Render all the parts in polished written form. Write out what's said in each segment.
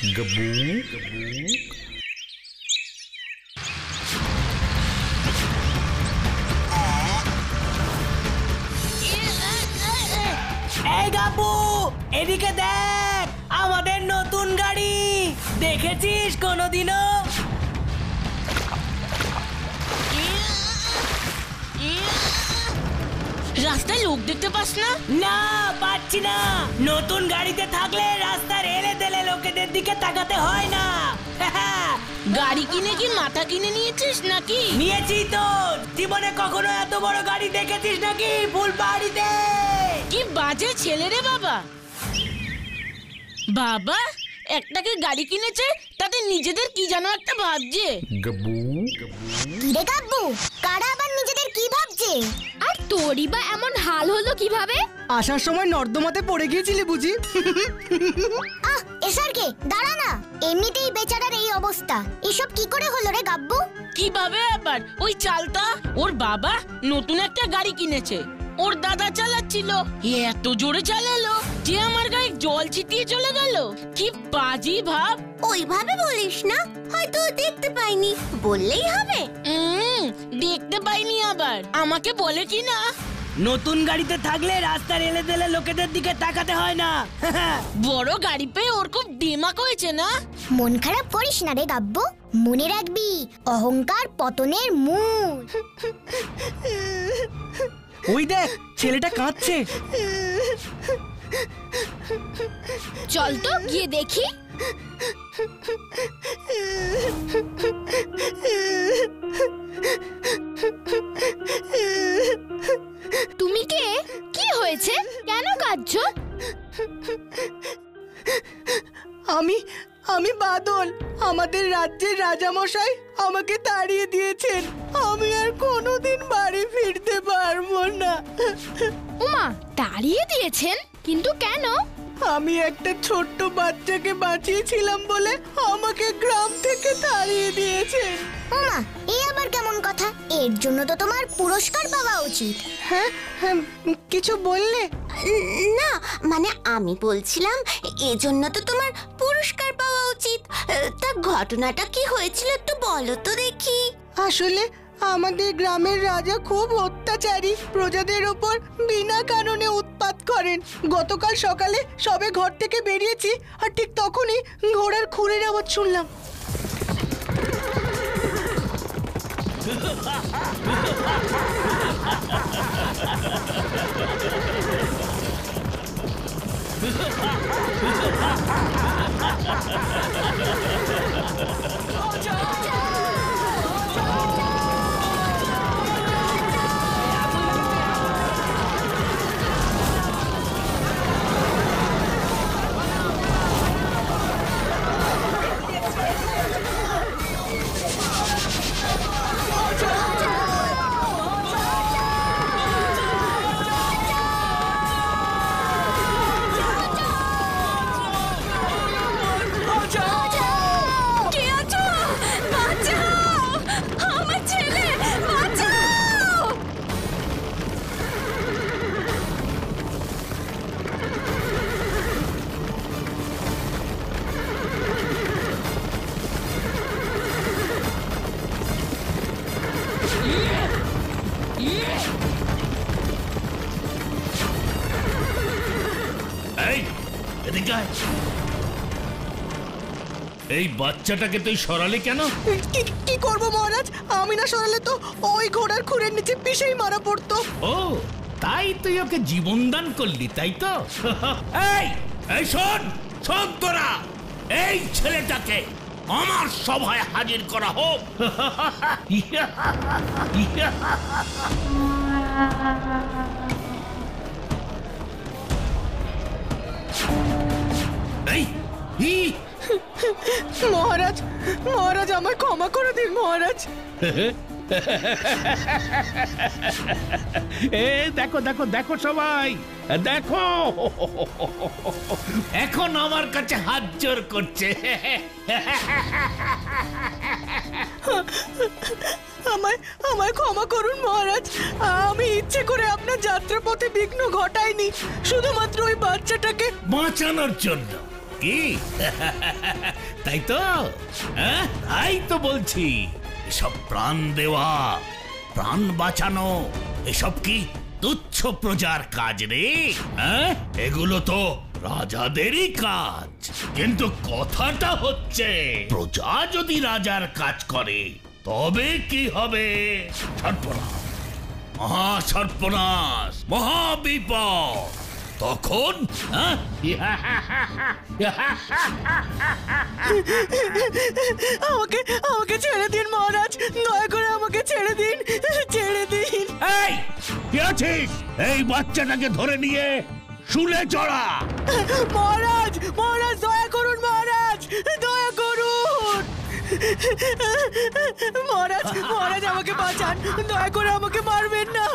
গবু এই গাবু, এদিকে দেখ, আমাদের নতুন গাড়ি দেখেছিস কোনোদিনও? রাস্তায় লোক দেখতে পাস না? না, পাচ্ছি না। নতুন গাড়িতে থাকলে রাস্তার এলে তেলে লোকেদের দিকে তাকাতে হয় না। গাড়ি কিনে কি মাথা কিনে নিয়েছিস নাকি? নিয়েছি তো। জীবনে কখনো এত বড় গাড়ি দেখেছিস নাকি ফুলবাড়িতে? কি বাজে ছেলে রে বাবা। বাবা একটাকে গাড়ি কিনেছে, তাতে নিজেদের কি যেন একটা ভাবছে। গবু কিরে গাব্বু, কারা আবার নিজেদের কি ভাবছে? আর তোরই বা এমন হাল হলো কিভাবে? আসার সময় নর্দমাতে পড়ে গিয়েছিলি বুঝি? এসরকে দাঁড়া না, এমনিতেই বেচারার এই অবস্থা। এসব কি করে হলো রে গাব্বু? কিভাবে আবার? ওই চালটা ওর বাবা নতুন একটা গাড়ি কিনেছে, ওর দাদা চালাচ্ছিল, এত জোরে চালালো যে আমার গায়ে জল ছিটিয়ে চলে গেল। কি বাজি ভাব। ওইভাবে বলিস না, হয়তো দেখতে পাইনি, বললেই হবে। দেখতে পাইনি আবার আমাকে বলে কি না? নতুন গাড়িতে থাকলে রাস্তার এলে তেলে লোকেদের দিকে তাকাতে হয় না। বড় গাড়ি পেয়ে ওর খুব দিমাগ হয়েছে না? মন খারাপ করিস না রে গাব্বু, মনে রাখবি অহংকার পতনের মূল। ওই দেখ, ছেলেটা কাঁদছে। চল তো গিয়ে দেখি। তুমি কে? কি হয়েছে? কেন কাঁদছো? আমি বাদল। আমাদের রাজ্যের রাজামশাই আমাকে তাড়িয়ে দিয়েছেন। আমি আর কোনোদিন বাড়ি ফিরতে পারবো না। উমা, তাড়িয়ে দিয়েছেন? কিন্তু কেন? আমি একটা ছোট্ট বাচ্চাকে বাঁচিয়েছিলাম বলে আমাকে গ্রাম থেকে তাড়িয়ে দিয়েছেন। উমা, এই আবার কেমন কথা? এর জন্য তো তোমার পুরস্কার পাওয়া উচিত। হ্যাঁ, কিছু বললে? না, মানে আমি বলছিলাম এজন্য তো তোমার পুরস্কার পাওয়া উচিত। তা ঘটনাটা কি হয়েছিল একটু বলো তো দেখি। আসলে আমাদের গ্রামের রাজা খুব অত্যাচারী, প্রজাদের ওপর বিনা কারণে উৎপাত করেন। গতকাল সকালে সবে ঘর থেকে বেরিয়েছি, আর ঠিক তখনই ঘোড়ার খুরের আওয়াজ শুনলাম। এই বাচ্চাটাকে তুই সরালি কেন? কি করব মহারাজ, আমি না সরালে তো ওই ঘোড়ার খুরের নিচে পিষেই মারা পড়তো। ও তাই তুই ওকে জীবন দান করলি, তাই তো? এই শোন তোরা, এই ছেলেটাকে আমার সভায় হাজির করা হোক। মহারাজ আমায় ক্ষমা করে দিন মহারাজ। দেখো দেখো দেখো সবাই, দেখো এখন আমার কাছে হাত জোর করছে। আমায় ক্ষমা করুন মহারাজ, আমি ইচ্ছে করে আপনার যাত্রাপথে বিঘ্ন ঘটাইনি, শুধুমাত্র ওই বাচ্চাটাকে বাঁচানোর জন্য। কি? তাই তো, হ্যাঁ? তাই তো বলছি, এসব প্রাণ দেওয়া, প্রাণ বাঁচানো, এসব কি তুচ্ছ প্রজার কাজ রে? হ্যাঁ, এগুলো তো রাজাদেরই কাজ। কিন্তু কথাটা হচ্ছে, প্রজা যদি রাজার কাজ করে তবে কি হবে? সর্বনাশ, মহা সর্বনাশ, মহাবিপদ। তখন আমাকে আমাকে ছেড়ে দিন মহারাজ, দয়া করে আমাকে ছেড়ে দিন, ছেড়ে দিন। এই কি আছিস? এই বাচ্চাটাকে ধরে নিয়ে শুলে চড়া। মহারাজ, মহারাজ দয়া করুন, মহারাজ দয়া করুন। মহারাজ, মহারাজ আমাকে বাঁচান, দয়া করে আমাকে মারবেন না,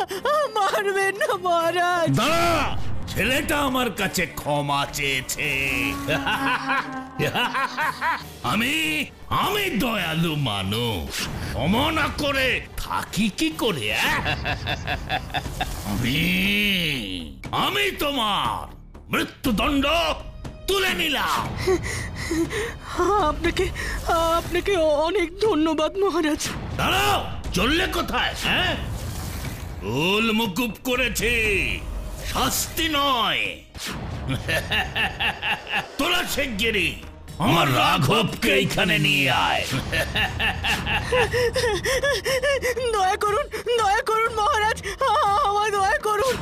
মারবেন না মহারাজ। দাঁড়া, ছেলেটা আমার কাছে ক্ষমা চেয়েছে। আমি আমি দয়ালু মানুষ, ক্ষমা না করে থাকি কি করে? আমি তোমার মৃত্যুদণ্ড তুলে নিলাম। আপনাকে আপনাকে অনেক ধন্যবাদ মহারাজ। দাঁড়াও, চললে কোথায়? হ্যাঁ, ভুল মুকুব করেছি, শাস্তি নয়। তোরা শিগগিরই আমার রাঘবকে এইখানে নিয়ে আয়। দয়া করুন মহারাজ, আমায় দয়া করুন।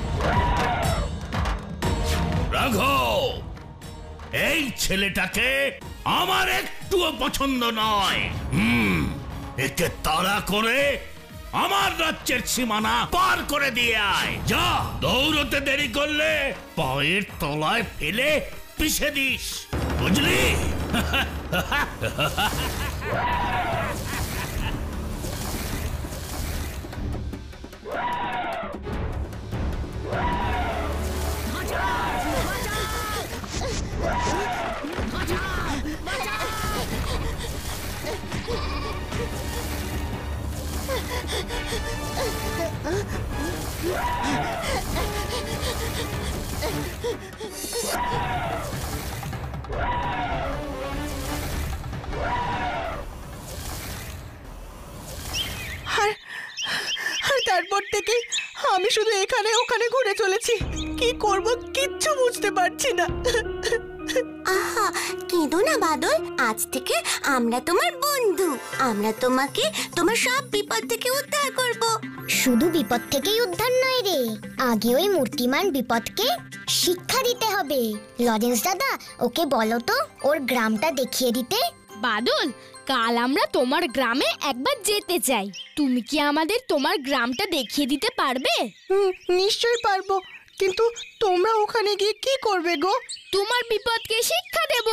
রাঘব, এই ছেলেটাকে আমার একটুও পছন্দ নয়। একে তাড়া করে আমার রাজ্যের সীমানা পার করে দিয়ে আয়। যা, দৌড়তে দেরি করলে পায়ের তলায় ফেলে পিষে দিস, বুঝলি? আর তারপর থেকে আমি শুধু এখানে ওখানে ঘুরে চলেছি, কি করব কিচ্ছু বুঝতে পারছি না। আহা, কেঁদো না বাদল, আজ থেকে আমরা তোমার বন্ধু। আমরা তোমাকে তোমার সব বিপদ থেকে উদ্ধার করব। শুধু বিপদ থেকেই উদ্ধার নয় রে, আগে ওই মূর্তিমান বিপদকে শিক্ষা দিতে হবে। লরেন্স দাদা, ওকে বলো তো ওর গ্রামটা দেখিয়ে দিতে। বাদল, কাল আমরা তোমার গ্রামে একবার যেতে চাই। তুমি কি আমাদের তোমার গ্রামটা দেখিয়ে দিতে পারবে? নিশ্চয়ই পারবো, কিন্তু তোমরা ওখানে গিয়ে কি করবে গো? তোমার বিপদকে শিক্ষা দেব।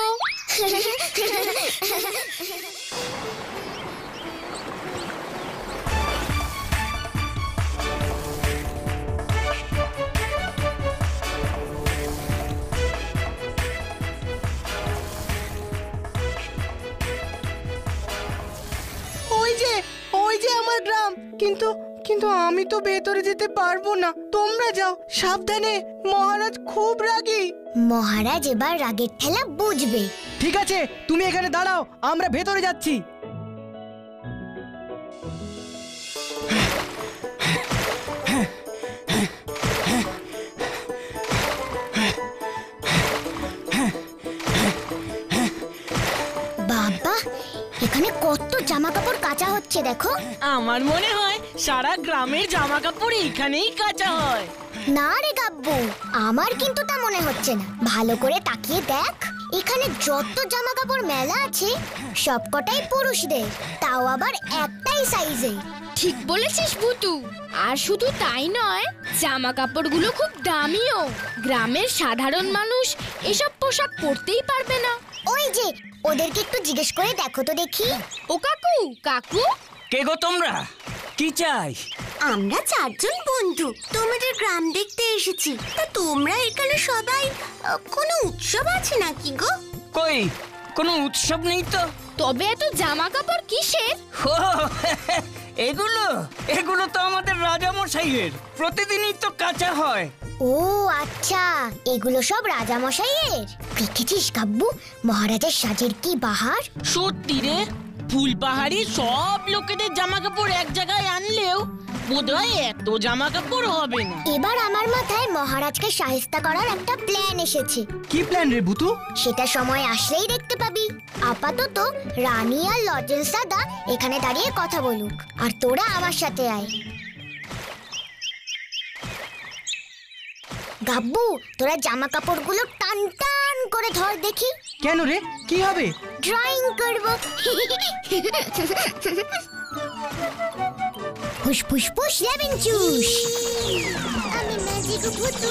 ওই যে আমার গ্রাম, কিন্তু কিন্তু আমি তো ভেতরে যেতে পারবো না। তোমরা যাও, সাবধানে, মহারাজ খুব রাগী। মহারাজ এবার রাগের ঠেলা বুঝবে। ঠিক আছে, তুমি এখানে দাঁড়াও, আমরা ভেতরে যাচ্ছি। বাবা, এখানে কত জামা কাপড় কাচা হচ্ছে দেখো। আমার মনে হয় সারা গ্রামের জামা কাপড় এখানেই কাচা হয়। না রে গাব্বু, আমার কিন্তু তা মনে হচ্ছে না। ভালো করে তাকিয়ে দেখ, এখানে যত জামা কাপড় মেলা আছে সবকটাই পুরুষদের, তাও আবার একটাই সাইজে। ঠিক বলেছিস ভুতু। আর শুধু তাই নয়, জামা কাপড়গুলো খুব দামিও। গ্রামের সাধারণ মানুষ এসব পোশাক পরতেই পারবে না। ওই যে, ওদেরকে একটু জিজ্ঞেস করে দেখো তো দেখি। ও কাকু, কাকু, কে গো তোমরা? কি চাই? আমরা চারজন বন্ধু তোমাদের গ্রাম দেখতে এসেছি। তা তোমরা এখানে সবাই কোনো উৎসব আছে নাকি গো? কই, কোনো উৎসব নেই তো। তবে এত জামা কাপড় কিসের? ও, এগুলো এগুলো তো আমাদের রাজামশাইয়ের, প্রতিদিনই তো কাঁচা হয়। ও ও আচ্ছা, এগুলো সব রাজামশাইয়ের। দেখেছিস গাব্বু, মহারাজের সাজের কি বাহার। সত্যি রে, ফুলপাহাড়ি সব লোকেদের জামা কাপড় এক জায়গায় আনলেও বোধহয় এত জামা কাপড় হবে না। এবার আমার মাথায় মহারাজকে শায়েস্তা করার একটা প্ল্যান এসেছে। কি প্ল্যান রে ভূতু? সেটা সময় আসলেই দেখতে পাবি। আপাতত রানী আর লজেন্স দাদা এখানে দাঁড়িয়ে কথা বলুক, আর তোরা আমার সাথে আয়। গাব্বু, তোরা জামা কাপড়গুলো টান টান করে ধর দেখি। কেন রে, কি হবে? ড্রয়িং করব। ফুস ফুস ফুস লেমন জুস। আমি ম্যাজিক ভূতু।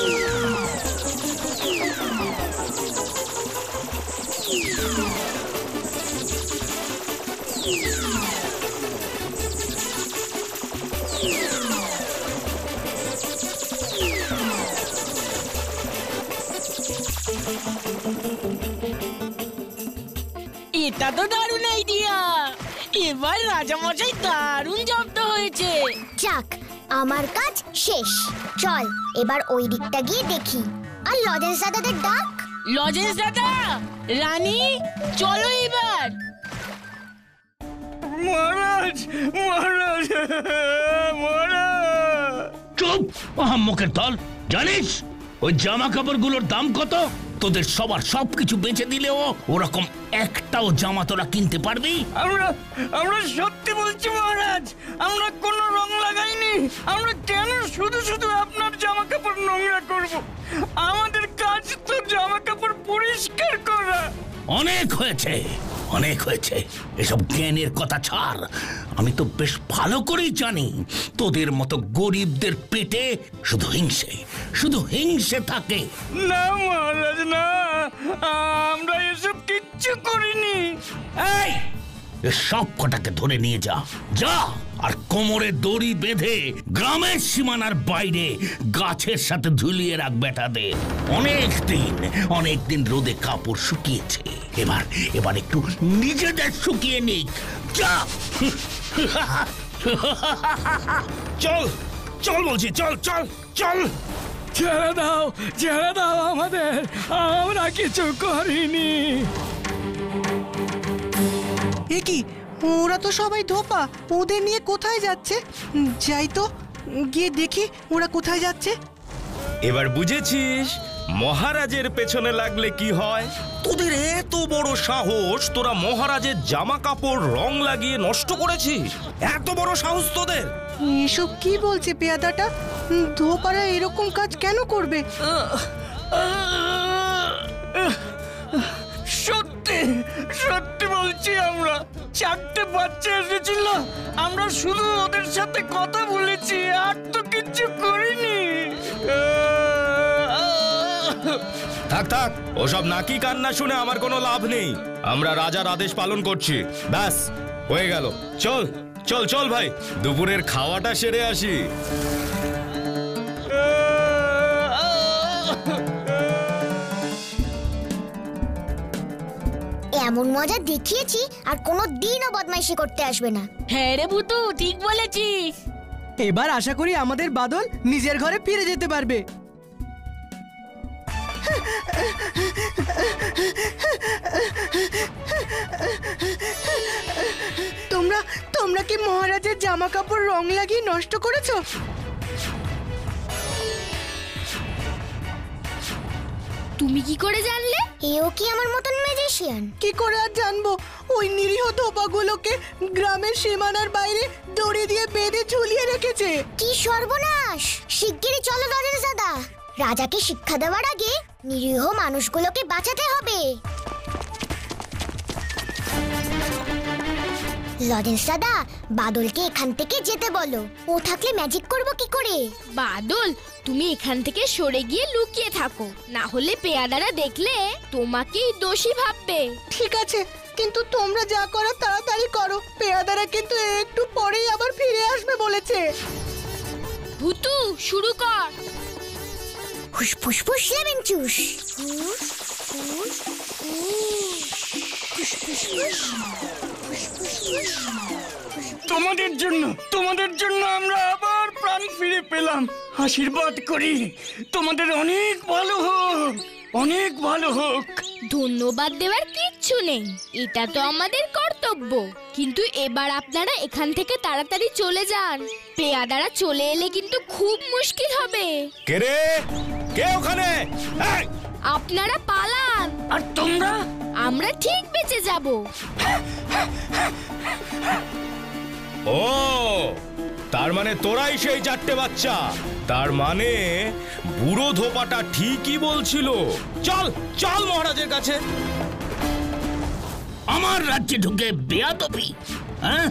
এটা তো দারুণ আইডিয়া। এবার রাজামশাই দারুণ জব্দ হয়েছে। যাক, আমার কাজ শেষ। চল এবার ওই দিকটা গিয়ে দেখি। আর লজেন্স দাদাদের ডাক। লজেন্স দাদা, রানী, চলো এবার। মহারাজ, মহারাজ, মহারাজ। চুপ, আহাম্মকের দল। জানিস ওই জামা কাপড়গুলোর দাম কত? তোদের সবার সবকিছু বেচে দিলেও ওরকম একটাও জামা তোরা কিনতে পারবি? আমরা সত্যি বলছি মহারাজ, আমরা কোনো রং লাগাইনি। আমরা কেন শুধু শুধু আপনার জামা কাপড় নোংরা করব? আমাদের কাজ তো জামা কাপড় পরিষ্কার করা। অনেক হয়েছে, অনেক হয়েছে। এসব জ্ঞানের কথা ছাড়। আমি তো বেশ ভালো করেই জানি তোদের মতো গরিবদের পেটে শুধু হিংসে, শুধু হিংসে থাকে। না মহারাজ, না, আমরা এসব কিচ্ছু করিনি। এই, সব কটাকে ধরে নিয়ে যা, যা, আর কোমরে দড়ি বেঁধে গ্রামের সীমানার বাইরে গাছের সাথে ঝুলিয়ে রাখ বেটাদের। অনেক দিন রোদে কাপড় শুকিয়েছে, এবার একটু নিজেদের শুকিয়ে নিক। যা। চল চল বলছি, চল চল চল। ছেড়ে দাও, ছেড়ে দাও আমাদের, আমরা কিছু করিনি। এ কি, ওরা তো সবাই ধোপা। ওদের নিয়ে কোথায় যাচ্ছে? যাই তো, গিয়ে দেখি ওরা কোথায় যাচ্ছে। এবার বুঝেছিস মহারাজের পেছনে লাগলে কি হয়? তোদের এত বড় সাহস, তোরা মহারাজের জামা কাপড় রং লাগিয়ে নষ্ট করেছিস? এত বড় সাহস তোদের! এসব কি বলছে পেয়াদাটা? ধোপারা এরকম কাজ কেন করবে? সত্যি সত্যি বলছি, আমরা 4টে বাচ্চা এসেছিল, আমরা শুধু ওদের সাথে কথা বলেছি, আর তো কিচ্ছু করিনি। থাক থাক, ওসব নাকি কান্না শুনে আমার কোনো লাভ নেই। আমরা রাজার আদেশ পালন করছি, ব্যাস হয়ে গেল। চল চল চল ভাই, দুপুরের খাওয়াটা সেরে আসি। এমন মজা দেখিয়েছি, আর কোনো দিনও বদমাইশি করতে আসবে না। হ্যাঁ রে ভূতু, ঠিক বলেছিস। এবার আশা করি আমাদের বাদল নিজের ঘরে ফিরে যেতে পারবে। তোমরা কি মহারাজের জামা কাপড় রং লাগিয়ে নষ্ট করেছো? তুমি কি করে জানলে? এও কি আমার মতন ম্যাজিশিয়ান? কি করে আর জানবো? ওই নিরীহ ধোপাগুলোকে গ্রামের সীমানার বাইরে দড়ি দিয়ে বেঁধে ঝুলিয়ে রেখেছে। কি সর্বনাশ! শিগগিরই চলো লজেন্স দাদা, রাজাকে শিক্ষা দেওয়ার আগে নিরীহ মানুষগুলোকে বাঁচাতে হবে। লজেন্স দাদা, বাদলকে এখান থেকে যেতে বলো। ও থাকলে ম্যাজিক করব কি করে? বাদল, তুমি এখান থেকে সরে গিয়ে লুকিয়ে থাকো, না হলে পেয়াদারা দেখলে তোমাকেই দোষী ভাববে। ঠিক আছে, কিন্তু তোমরা যা করো তাড়াতাড়ি করো। পেয়াদারা কিন্তু একটু পরেই আবার ফিরে আসবে বলেছে। ভূতু, শুরু কর। ফুস ফুস ফুস লেমন জুস। তোমাদের জন্য আমরা আবার প্রাণ ফিরে পেলাম। আশীর্বাদ করি তোমাদের অনেক ভালো হোক, অনেক ভালো হোক। ধন্যবাদ দেওয়ার কিচ্ছু নেই, এটা তো আমাদের কর্তব্য। কিন্তু এবার আপনারা এখান থেকে তাড়াতাড়ি চলে যান, পেয়াদারা চলে এলে কিন্তু খুব মুশকিল হবে। কে রে? কে ওখানে? এই! আপনারা পালান। আর তোমরা? আমরা ঠিক বেঁচে যাব। ও, তার মানে তোরাই সেই 4টে বাচ্চা। তার মানে বুড়ো ধোপাটা ঠিকই বলছিল। চল চল মহারাজের কাছে। আমার রাজ্যে ঢুকে বেয়াদবি, হ্যাঁ?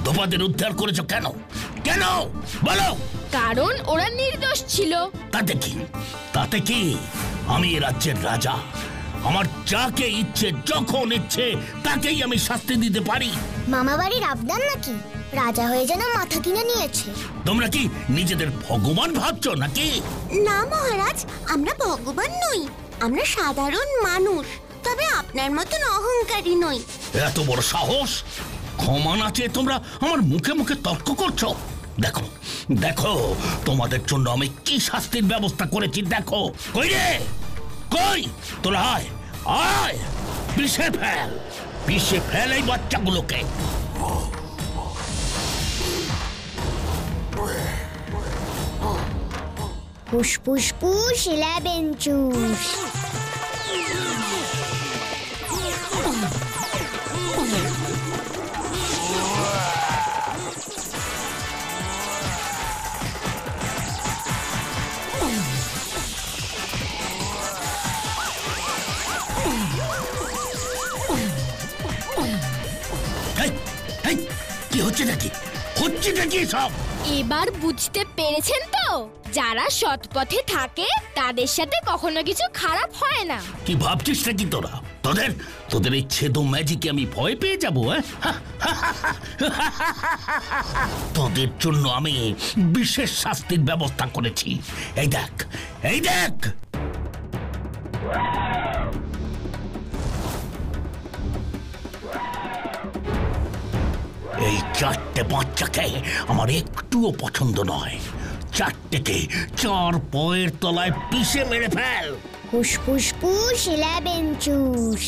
ধোপাদের উদ্ধার করেছো কেন? কেন বলো? কারণ ওরা নির্দোষ ছিল। তাতে কি? তাতে কি? আমি এ রাজ্যের রাজা। আমার যাকে ইচ্ছে যখন ইচ্ছে তাকেই আমি শাস্তি দিতে পারি। মামা বাড়ির আবদার নাকি? রাজা হয়ে যেন মাথা কিনে নিয়েছে। তোমরা কি নিজেদের ভগবান ভাবছো নাকি? না মহারাজ, আমরা ভগবান নই, আমরা সাধারণ মানুষ, তবে আপনার মতন অহংকারী নই। এত বড় সাহস! ক্ষমা না চেয়ে তোমরা আমার মুখে মুখে তর্ক করছো। দেখো দেখো তোমাদের জন্য আমি কি শাস্তির ব্যবস্থা করেছি দেখো। কই রে, কই তোরা? আয় আয়, পিষে ফেল, পিষে ফেল এই বাচ্চাগুলোকে। পুশ পুশ পুশ 11 চুষ। কি হচ্ছে নাকি? হচ্ছে নাকি সব? এবার বুঝতে পেরেছেন তো, যারা সৎ পথে থাকে তাদের সাথে কখনো কিছু খারাপ হয় না। কি ভাবছিস নাকি তোরা? তোদের তোদের এই ছেদো ম্যাজিকে আমি ভয় পেয়ে যাবো? তোদের জন্য আমি বিশেষ শাস্তির ব্যবস্থা করেছি। এই দেখ, এই দেখ। এই 4টে বাচ্চাকে আমার একটুও পছন্দ নয়। 4টেকে 4 পয়ের তলায় পিষে মেরে ফেল। পুশ পুশ পুশ 11 চুষ।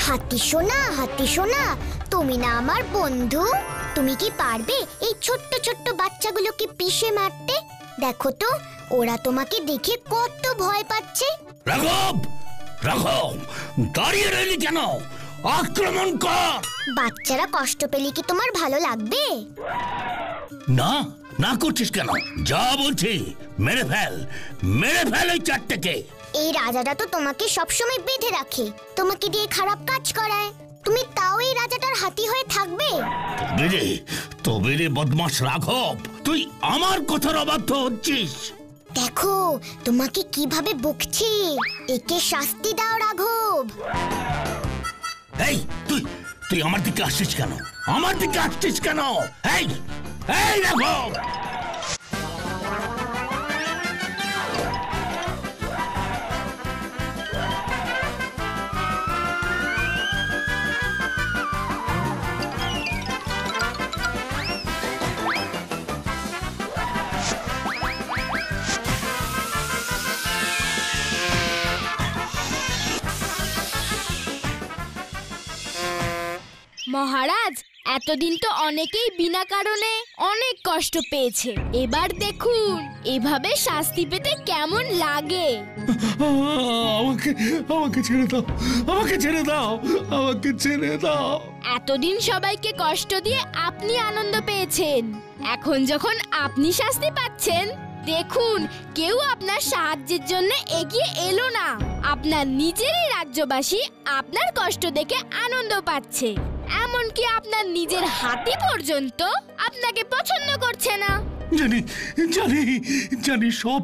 হাতি সোনা, তুমি না আমার বন্ধু? তুমি কি পারবে এই ছোট্ট ছোট্ট বাচ্চাগুলোকে পিষে মারতে? দেখো তো, ওরা তোমাকে দেখে কত ভয় পাচ্ছে। রাঘব, রাঘব, দাঁড়িয়ে রইলি কেন? আক্রমণ কর। বাচ্চারা কষ্ট পেলে কি তোমার ভালো লাগবে? না না করছিস কেন? যা বলছি মেরে ফেল, মেরে ফেল ওই 4টেকে। এই রাজাটা তো তোমাকে সবসময় বেঁধে রাখে, তোমাকে দিয়ে খারাপ কাজ করায়। তুমি তাও এই রাজাটার হাতি হয়ে থাকবে? তবে রে বদমাশ রাঘব, তুই আমার কথার অবাধ্য হচ্ছিস। দেখো তোমাকে কিভাবে বকছি। একে শাস্তি দাও রাঘব। এই তুই তুই আমার দিকে আসছিস কেন? আমার দিকে আসছিস কেন? এই এই রাঘব! মহারাজ, এতদিন তো অনেকেই বিনা কারণে অনেক কষ্ট পেয়েছে। এবার দেখুন এভাবে শাস্তি পেতে কেমন লাগে। আমাকে আমাকে ছেড়ে দাও, আমাকে ছেড়ে দাও, আমাকে ছেড়ে দাও। এতদিন সবাইকে কষ্ট দিয়ে আপনি আনন্দ পেয়েছেন, এখন যখন আপনি শাস্তি পাচ্ছেন, দেখুন কেউ আপনার সাহায্যের জন্য এগিয়ে এলো না। আপনার নিজেরই রাজ্যবাসী আপনার কষ্ট দেখে আনন্দ পাচ্ছে। এমন এমনকি আপনার নিজের হাতি পর্যন্ত আপনাকে পছন্দ করছে না। জানি জানি জানি, সব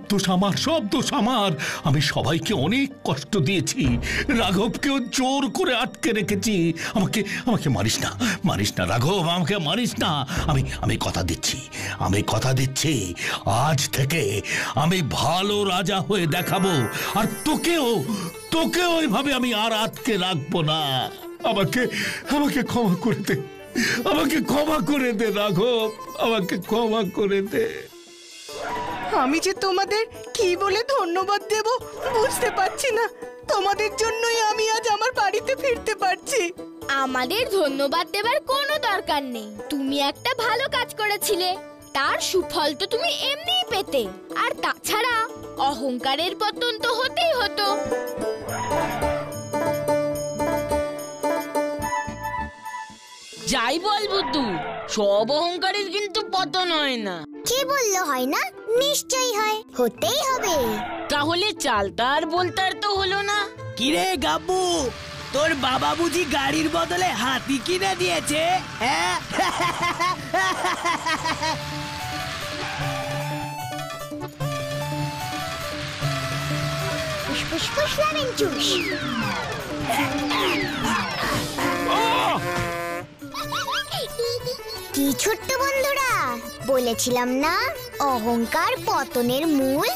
দোষ আমার। আমি সবাইকে অনেক কষ্ট দিয়েছি, রাঘবকেও জোর করে আটকে রেখেছি। আমাকে মারিস না রাঘব, আমাকে মারিস না। আমি কথা দিচ্ছি আজ থেকে আমি ভালো রাজা হয়ে দেখাবো, আর তোকেও ওইভাবে আমি আর আটকে রাখবো না। আমাকে ক্ষমা করে দে, আমাকে ক্ষমা করে দে রাঘব, আমাকে ক্ষমা করে দে। আমি যে তোমাদের কি বলে ধন্যবাদ দেব বুঝতে পারছি না। তোমাদের জন্যই আমি আজ আমার বাড়িতে ফিরতে পারছি। আমাদের ধন্যবাদ দেবার কোনো দরকার নেই। তুমি একটা ভালো কাজ করেছিলে, তার সুফল তো তুমি এমনিই পেতে। আর তাছাড়া অহংকারের পতন তো হতেই হতো। যাই বল বুদ্ধু, সব অহংকারের কিন্তু পতন হয় না। কে বললো হয় না? নিশ্চয়ই হয়, হতেই হবে। তাহলে চালতার বলতার তো হলো না। কিরে গাব্বু, তোর বাবা বুঝি গাড়ির বদলে হাতি কিনে দিয়েছে? হ্যাঁ, ফুসফুস ফুসলাবেন চুস। কি ছোট্ট বন্ধুরা, বলেছিলাম না অহংকার পতনের মূল।